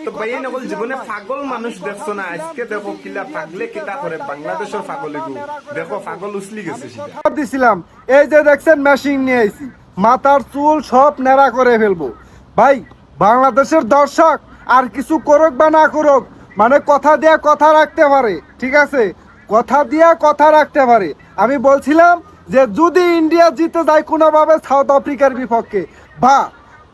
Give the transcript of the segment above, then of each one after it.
তো ভাই নকল জীবনে পাগল মানুষ দেখছো না, আজকে দেখো কিলা পাগলে কিতা করে বাংলাদেশের পাগল এগুলো দেখো, পাগল উছলি গেছে সেটা দিছিলাম। এই যে দেখছেন মেশিন নিয়ে আইছি, মাথার চুল সব নেড়া করে ফেলবো। ভাই বাংলাদেশের দর্শক আর কিছু করুক বা না করুক, মানে কথা দিয়ে কথা রাখতে পারে, ঠিক আছে, কথা দিয়ে কথা রাখতে পারে। আমি বলছিলাম যে যদি ইন্ডিয়া জিতে যায় কোনোভাবে সাউথ আফ্রিকার বিপক্ষে, বা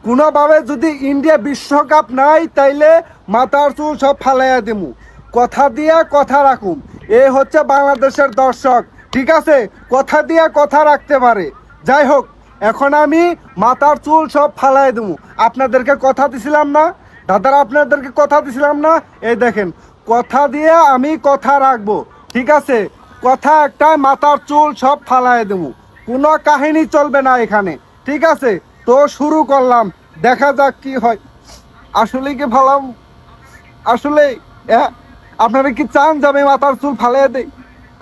কোনোভাবে যদি ইন্ডিয়া বিশ্বকাপ নাই, তাইলে মাথার চুল সব ফালাইয়া দিমু। কথা দিয়া কথা রাখুম, এ হচ্ছে বাংলাদেশের দর্শক, ঠিক আছে, কথা দিয়া কথা রাখতে পারে। যাই হোক, এখন আমি মাথার চুল সব ফালাই দেবো। আপনাদেরকে কথা দিছিলাম না দাদারা, আপনাদেরকে কথা দিছিলাম না, এই দেখেন কথা দিয়ে আমি কথা রাখবো, ঠিক আছে। কথা একটা, মাথার চুল সব ফালাই দেবো, কোনো কাহিনী চলবে না এখানে, ঠিক আছে। তো শুরু করলাম, দেখা যাক কি হয়। আসলে কি ফালাম, আসলে আপনারা কি চান যে আমি মাথার চুল ফালাই দেই?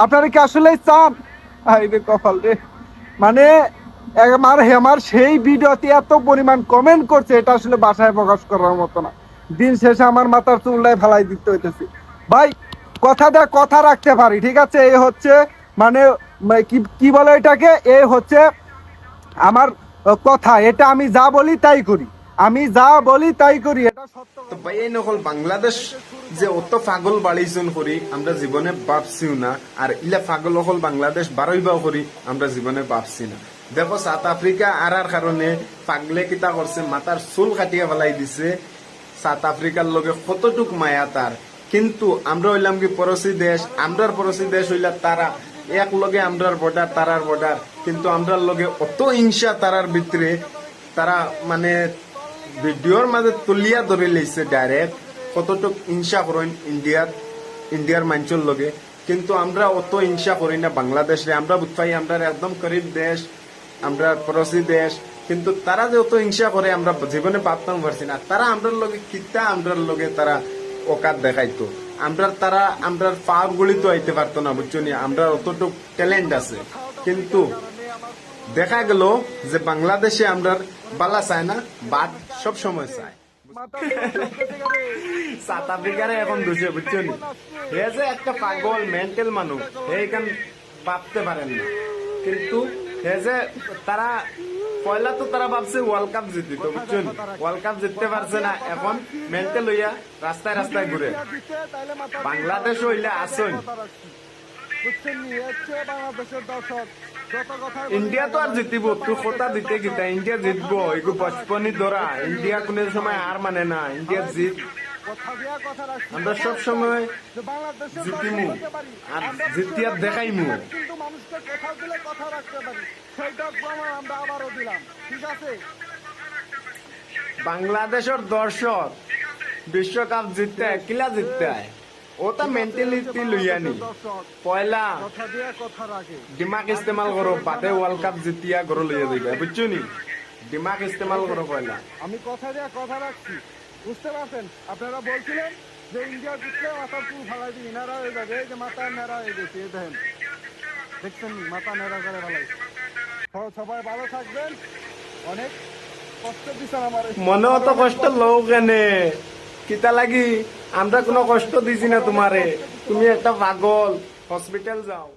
আপনারা কি আসলেই চান? আই রে কপাল রে, মানে আমার সেই ভিডিওতে এত পরিমাণ কমেন্ট করছে, এটা আসলে বাসায় প্রকাশ করার মতো না। দিন শেষে আমার মাথার চুলটাই ফালাই দিতে হইতেছে। ভাই কথা দেয় কথা রাখতে পারি, ঠিক আছে। এই হচ্ছে মানে কি বলে এটাকে, এই হচ্ছে আমার কথা, এটা আমি যা বলি তাই করি, আমি যা বলি তাই করি, এটা সত্য। তো ভাই এই নকল বাংলাদেশ যে অত পাগল বাড়িজন করি আমরা জীবনে ভাবছিও না, আর ইলা পাগল হল বাংলাদেশ বারইবাও করি আমরা জীবনে ভাবছি না। দেখো সাউথ আফ্রিকা আর কারণে পাগলে কিতা করছে, মাথার চুল কাটিয়া ফেলাই দিছে। সাউথ আফ্রিকার লগে কতটুক মায়া তার, কিন্তু আমরা হইলাম কি পড়োশী দেশ, আমরার পড়োশী দেশ হইলা তারা, এক লগে আমরার বর্ডার তারার বর্ডার, কিন্তু আমরার লগে অত হিংসা তারার ভিতরে, তারা মানে ভিডিওর মাঝে তুলিয়া ধরে লইছে ডাইরেক্ট কতটুক হিংসা করেন ইন্ডিয়ার মানুষের লগে। কিন্তু আমরা অত হিংসা করি না বাংলাদেশে, আমরা বুঝাই আমরা একদম গরিব দেশ, আমরা পড়োশী দেশ, কিন্তু তারা যে অত হিংসা করে আমরা জীবনে ভাবতাম পারছি না। তারা আমরার লগে কিতা, আমরার লগে তারা অকাত দেখাইতো, তারা আমরার পাওয়ার গুলি তো আইতে পারতো না, বুঝছো নি, আমরা অতটুক ট্যালেন্ট আছে। কিন্তু দেখা গেল যে বাংলাদেশে আমরা বালা চায় না, বাদ সব সময় চায়। সাউথ আফ্রিকারে এখন দোষে, বুঝছো নি, হে যে একটা পাগল মেন্টাল মানুষ, এইখান ভাবতে পারেন না। কিন্তু হে যে তারা পয়লা তো তারা ভাবছে ওয়ার্ল্ড কাপ জিতিত, বুঝছো নি, ওয়ার্ল্ড কাপ জিততে পারছে না, এখন মেন্টাল হইয়া রাস্তায় রাস্তায় ঘুরে। বাংলাদেশ হইলে আসুন, ইন্ডিয়া তো আর জিতিব, তুই কথা দিতে গীতা, ইন্ডিয়া জিতবো, এগুলো বচপনি ধরা, ইন্ডিয়া কোন সময় আর মানে না, ইন্ডিয়া জিত, আমরা সব সময় জিতিমু আর জিতিয়া দেখাইমু। বাংলাদেশের দর্শক বিশ্বকাপ জিততে কিলা জিততে হয়, ওটা মেন্টালিটি লইয়া নি, পয়লা দিমাগ ইস্তেমাল করো, বাদে ওয়ার্ল্ড কাপ জিতিয়া ঘরে লইয়া যাইবা, বুঝছো নি, দিমাগ ইস্তেমাল করো পয়লা। আমি কথা দিয়ে কথা রাখছি, বুঝতে পারছেন? আপনারা বলছিলেন যে ইন্ডিয়া জিতলে মাথার চুল ফালাই দিই, নেড়া হয়ে যাবে, এই যে মাথা নেড়া হয়ে গেছে, এই দেখেন, দেখছেন মাথা নেড়া করে ফালাই। সবাই ভালো থাকবেন, অনেক কষ্ট দিচ্ছেন আমার, মনে অত কষ্ট লও কেনে, কিতা লাগি, আমরা কোনো কষ্ট দিছি না তোমারে, তুমি একটা পাগল, হসপিটাল যাও।